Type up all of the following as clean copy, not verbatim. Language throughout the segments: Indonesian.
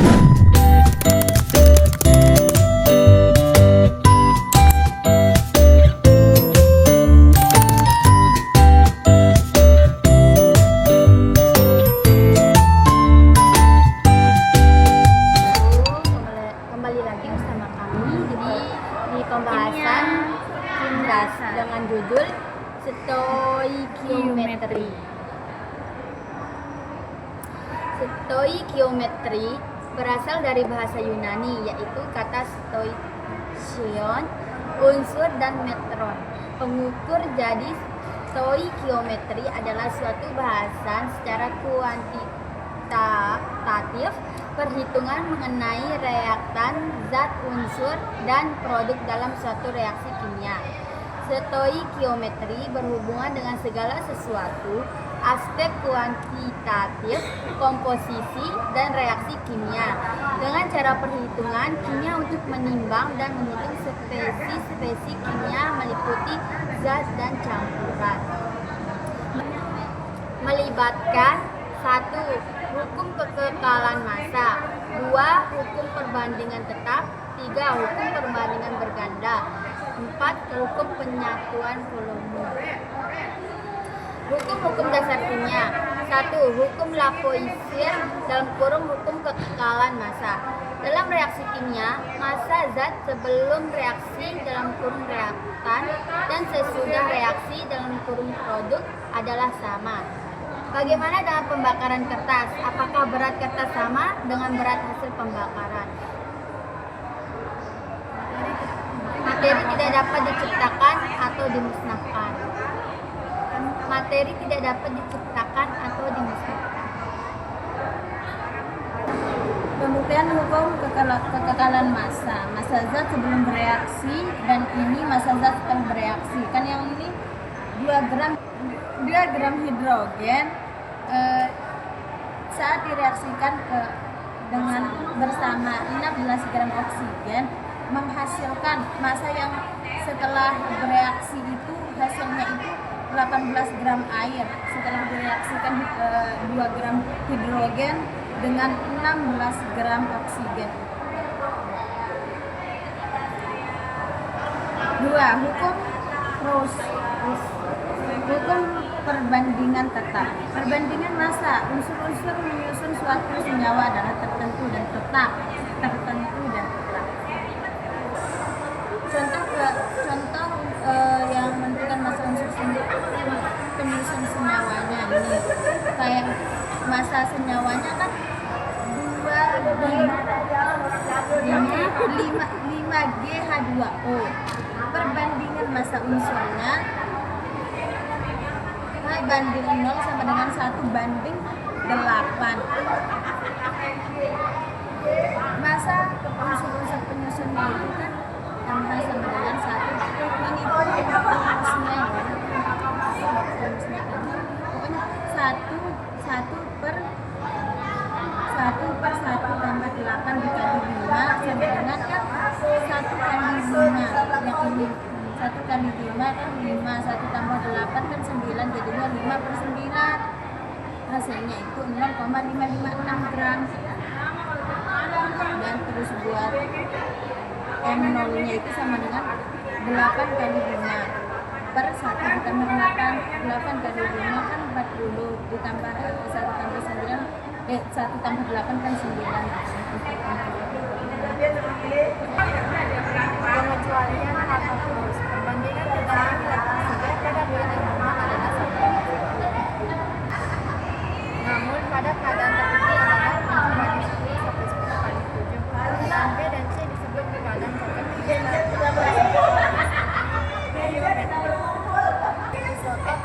Kembali lagi bersama kami di pembahasan dasar dengan judul stoikiometri. Stoikiometri berasal dari bahasa Yunani, yaitu kata stoichion, unsur, dan metron, pengukur. Jadi stoikiometri adalah suatu bahasan secara kuantitatif, perhitungan mengenai reaktan, zat, unsur, dan produk dalam suatu reaksi kimia. Stoikiometri berhubungan dengan segala sesuatu, aspek kuantitatif, komposisi, dan reaksi kimia. Dengan cara perhitungan kimia untuk menimbang dan menghitung spesies kimia meliputi zat dan campuran. Melibatkan 1. Hukum kekekalan massa, 2. Hukum perbandingan tetap, 3. Hukum perbandingan berganda, 4. Hukum penyatuan volume. Hukum-hukum dasar kimia. 1. Hukum Lavoisier (hukum kekekalan massa). Dalam reaksi kimia, massa zat sebelum reaksi (reaktan) dan sesudah reaksi (produk) adalah sama. Bagaimana dengan pembakaran kertas? Apakah berat kertas sama dengan berat hasil pembakaran? Materi tidak dapat diciptakan atau dimusnahkan. Materi tidak dapat diciptakan atau dimusnahkan. Pembuktian hukum kekekalan massa. Massa zat sebelum bereaksi dan ini massa zat setelah bereaksi. Kan yang ini 2 gram hidrogen saat direaksikan dengan bersama 16 gram oksigen menghasilkan massa yang setelah bereaksi itu hasilnya itu 18 gram air setelah direaksikan 2 gram hidrogen dengan 16 gram oksigen. 2. Hukum Hukum perbandingan tetap. Perbandingan massa, unsur-unsur menyusun suatu senyawa adalah tertentu dan tetap. Contoh yang menentukan massa unsur penyusun senyawanya ini. Kayak massa senyawanya kan 5GH2O. Perbandingan massa unsurnya banding 0 sama dengan 1 banding 8. Massa unsur-unsur penyusunnya itu kan tambah sama dengan 1. Ini rumusnya ya. Pokoknya 1 per 1 tambah 8 dikali 5 sama dengan kan 1 kali 5 yang ini. 1 kali 5 kan 5, 1 tambah 8 kan 9, jadinya 5 per 9. Hasilnya itu 0,556 gram. Dan terus buat M0 nya itu sama dengan 8 kali 5 per 1 ditambah 8 kali 5 kan 40 ditambah 1 tambah 9 1 tambah 8 kan 9. Pengecualian atau terus perbandingan tentang nilai pada nilai normal adalah 1. Namun pada keadaan tertentu adalah 7 banding 10 sampai 10 kali 7. Dan B dan C disebut keadaan cacat isotop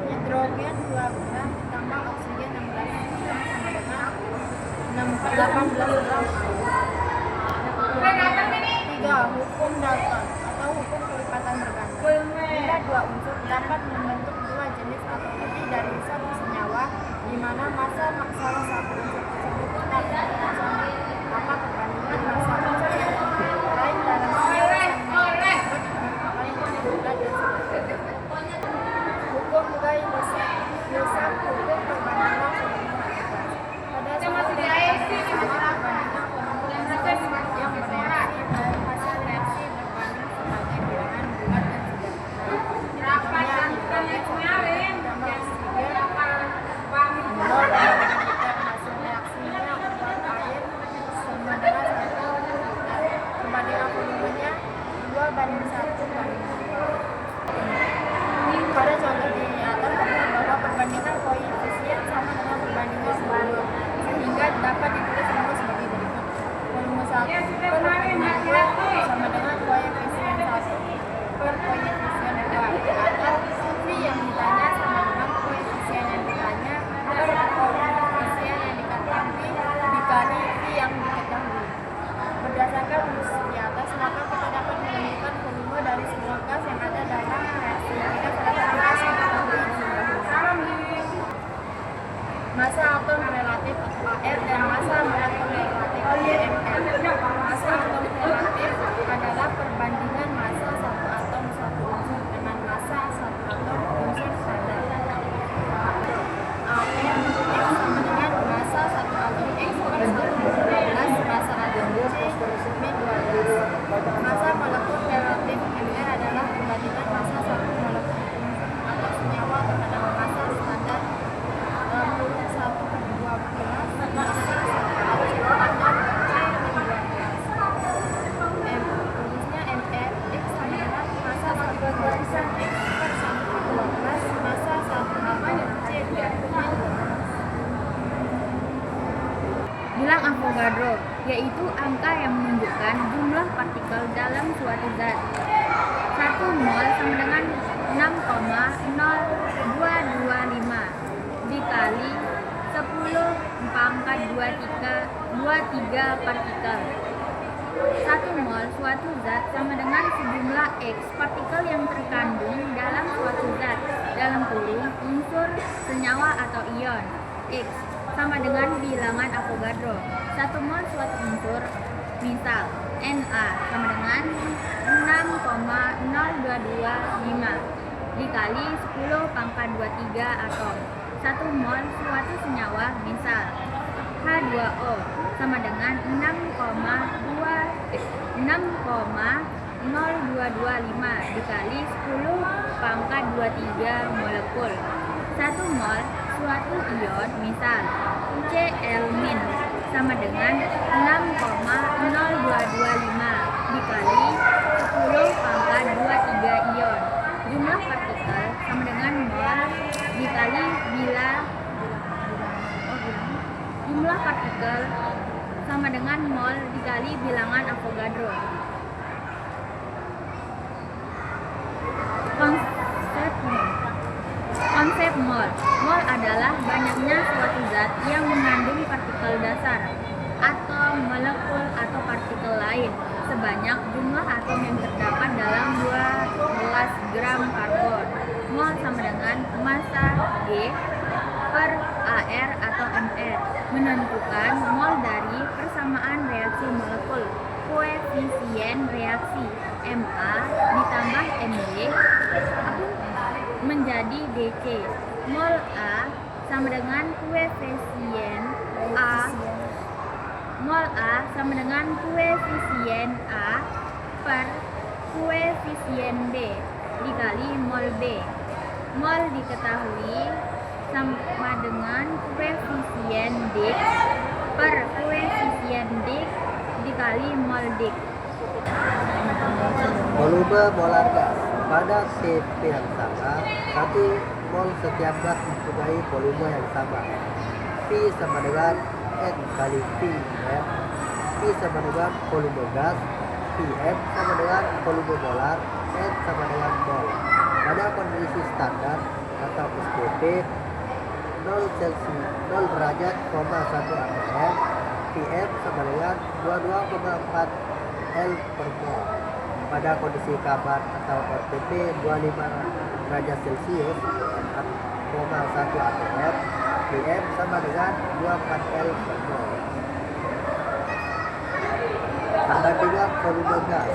hidrogen 2 gram ditambah oksigen 16 gram sama dengan 18 gram. 3. Hukum Dalton atau hukum kelipatan berganda. Bila 2 unsur dapat membentuk 2 jenis atau lebih dari satu senyawa, di mana massa salah satu unsur tersebut tetap sama, maka perbandingan massa unsur yang lain dalam senyawa tersebut merupakan hukum bulat dan seterusnya. Hukum Gay-Lussac massa atom relatif AR dan massa molekul relatif AMR. Massa atom relatif adalah perbandingan massa satu atom satu unsur dengan massa satu atom unsur standar. AR sama dengan massa satu atom X per 1/12, massa atom C min 12. Massa molekul relatif MR adalah perbandingan massa satu molekul atau senyawa terhadap massa standar dalam kurung 1/12, massa satu atom C min 12. Rumusnya MR X sama dengan massa satu molekul X per 1/12, massa satu atom C min 12. Bilang Avogadro, yaitu angka yang menunjukkan jumlah partikel dalam suatu zat. 1 mol sama dengan 6,0225 dikali 10 pangkat 23 partikel. 1 mol suatu zat sama dengan sejumlah X partikel yang terkandung dalam suatu zat dalam kurung unsur senyawa atau ion. X sama dengan bilangan Avogadro. 1 mol suatu unsur, misal Na sama dengan 6,0225 dikali 10 pangkat 23 atom. 1 mol suatu senyawa, misal H2O sama dengan 6,0225 dikali 10 pangkat 23 molekul. 1 mol suatu ion, misal Cl- sama dengan 6,0225 dikali 10 pangkat 23 ion. Jumlah partikel sama dengan mol dikali jumlah partikel sama dengan mol dikali bilangan Avogadro. Konsep mol. Mol adalah banyaknya suatu zat yang mengandung partikel dasar, atom, molekul, atau partikel lain sebanyak jumlah atom yang terdapat dalam 12 gram karbon. Mol sama dengan massa G per AR atau MR. Menentukan mol dari persamaan reaksi molekul. Koefisien reaksi Ma ditambah Mb menjadi dc. Mol A sama dengan koefisien A. Mol A sama dengan koefisien A per koefisien B dikali mol B. Mol diketahui sama dengan koefisien Dik per koefisien Dik dikali mol Dik. Volume molar gas. Pada Cp yang sama, 1 mol setiap gas mempunyai volume yang sama. P sama dengan N kali V, ya. P sama dengan volume gas, Pm sama dengan volume molar, N sama dengan mol. Pada kondisi standar atau SPP 0 Celsius 0 derajat, 1 atm, Pm sama dengan 22,4 L per mol. Pada kondisi kamar atau RTP 25 derajat Celcius 1 atm, Pm sama dengan 24 L per mol. Perbandingan volume gas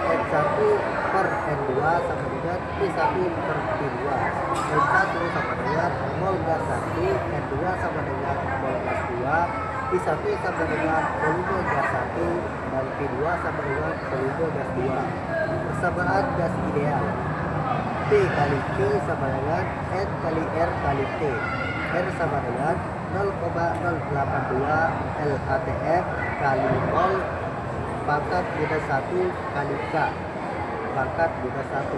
N1 per N2 sama dengan P1 per P2. N1 sama dengan mol gas 1, N2 sama dengan mol gas 2, P1 sama dengan volume gas 1, dan P2 sama dengan volume gas 2. Persamaan gas ideal P kali Q sama dengan N kali R kali T. N sama dengan 0,082 LATF kali mol pangkat minus 1 kali K pangkat minus 1.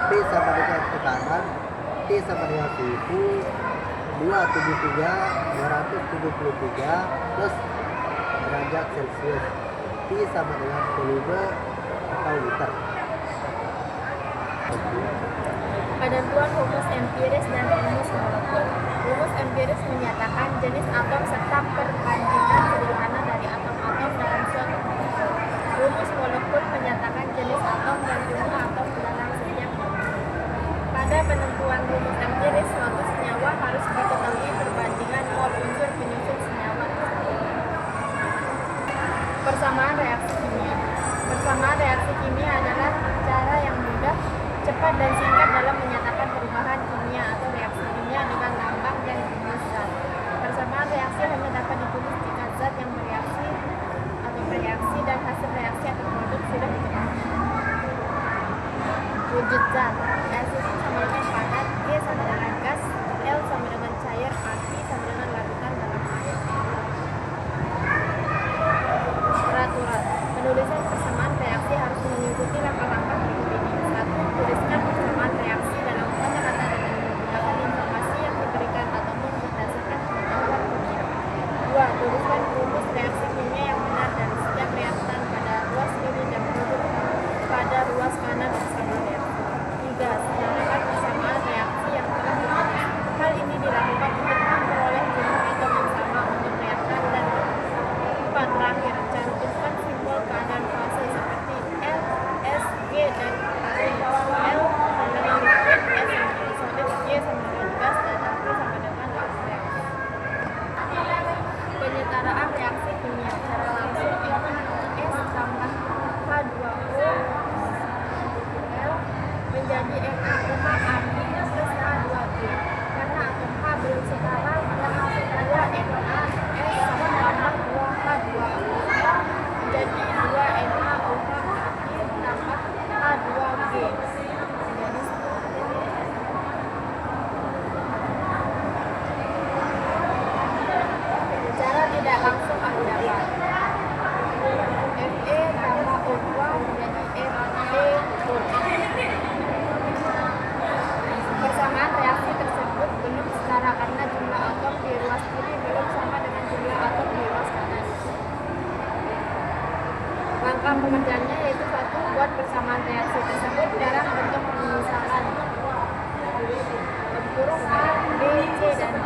P sama dengan tekanan, T sama dengan suhu 273 plus derajat Celcius. T sama dengan volume atau liter. Penentuan rumus empiris dan rumus molekul. Rumus empiris menyatakan jenis atom serta perbandingan sederhana dari atom-atom dalam suatu molekul. Rumus molekul menyatakan jenis atom dan jumlah atom dalam setiap molekul. Pada penentuan rumus empiris, suatu senyawa harus diketahui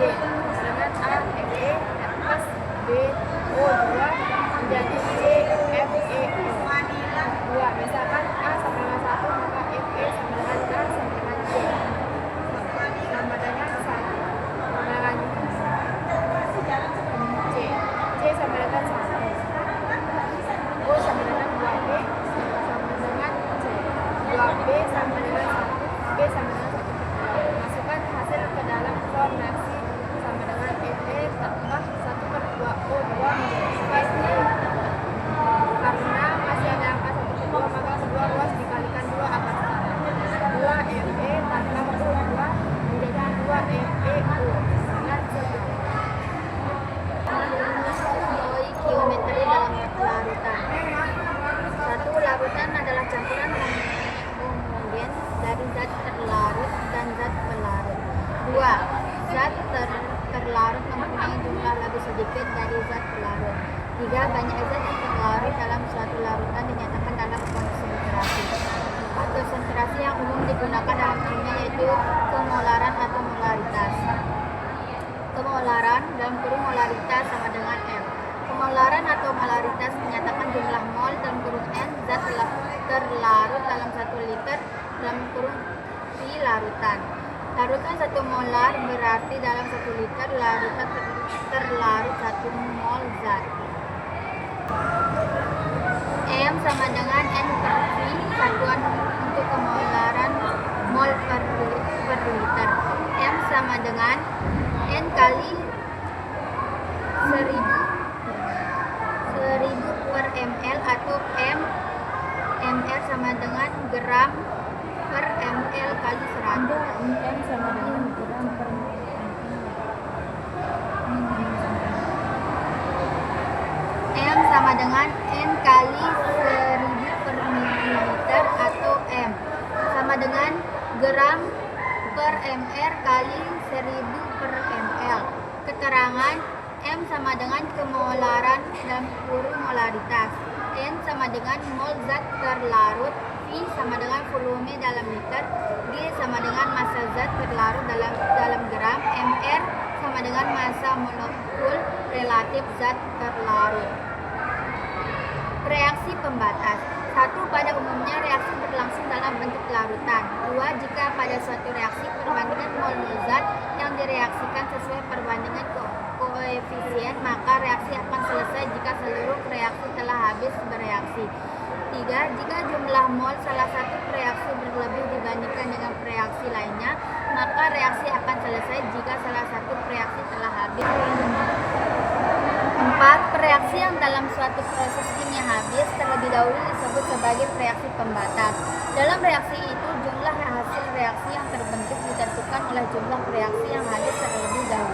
Dengan A, Fe, F plus B, O2 menjadi C, F, E, O. 2. Misalkan A sama dengan 1, maka Fe sama dengan K sama dengan C. Sama dengan 1. Dengan C. C sama dengan 1. O sama dengan 2B sama dengan C. 2B sama dengan 1. B sama dengan 1. Masukkan hasil ke dalam form reaksi sama dengan Fe tambah 1/2O2 menjadi karena masih ada angka 1/2, maka kedua ruas dikalikan 2 akan sama. 2 Fe tambah O2 menjadi 2 FeO dengan Teori geometri dalam larutan. 1. Larutan adalah campuran homogen dari zat terlarut dan zat pelarut. 2. Zat terlarut mempunyai jumlah lebih sedikit dari zat pelarut. 3. Banyak zat yang terlarut dalam suatu larutan dinyatakan dalam konsentrasi. 4. Konsentrasi yang umum digunakan dalam kimia yaitu kemolaran atau molaritas. Kemolaran dalam kurung molaritas sama dengan M. Kemolaran atau molaritas menyatakan jumlah mol dalam kurung N zat terlarut dalam 1 liter dalam kurung V larutan. Larutan 1 molar berarti dalam 1 liter larutan terlarut 1 mol zat. M sama dengan N per V, satuan untuk kemolaran mol per liter. M sama dengan N kali 1000 per ml atau ml sama dengan gram per ml kali 100. M sama dengan gram per M sama dengan N kali 1000 per mililiter atau M sama dengan gram per ml kali 1000 per ml. Keterangan M sama dengan kemolaran dalam kurung molaritas. N sama dengan mol zat terlarut. V sama dengan volume dalam liter. G sama dengan massa zat terlarut dalam gram. Mr sama dengan massa molekul relatif zat terlarut. Reaksi pembatas. 1. Pada umumnya reaksi berlangsung dalam bentuk larutan. 2. Jika pada suatu reaksi perbandingan mol-mol zat yang direaksikan sesuai perbandingan koefisien, maka reaksi akan selesai jika seluruh reaksi telah habis bereaksi. 3. Jika jumlah mol salah satu reaksi berlebih dibandingkan dengan reaksi lainnya, maka reaksi akan selesai jika salah satu reaksi telah habis. 4. Reaksi yang dalam suatu proses kimia habis terlebih dahulu disebut sebagai reaksi pembatas. Dalam reaksi itu, jumlah hasil reaksi yang terbentuk ditentukan oleh jumlah reaksi yang habis terlebih dahulu.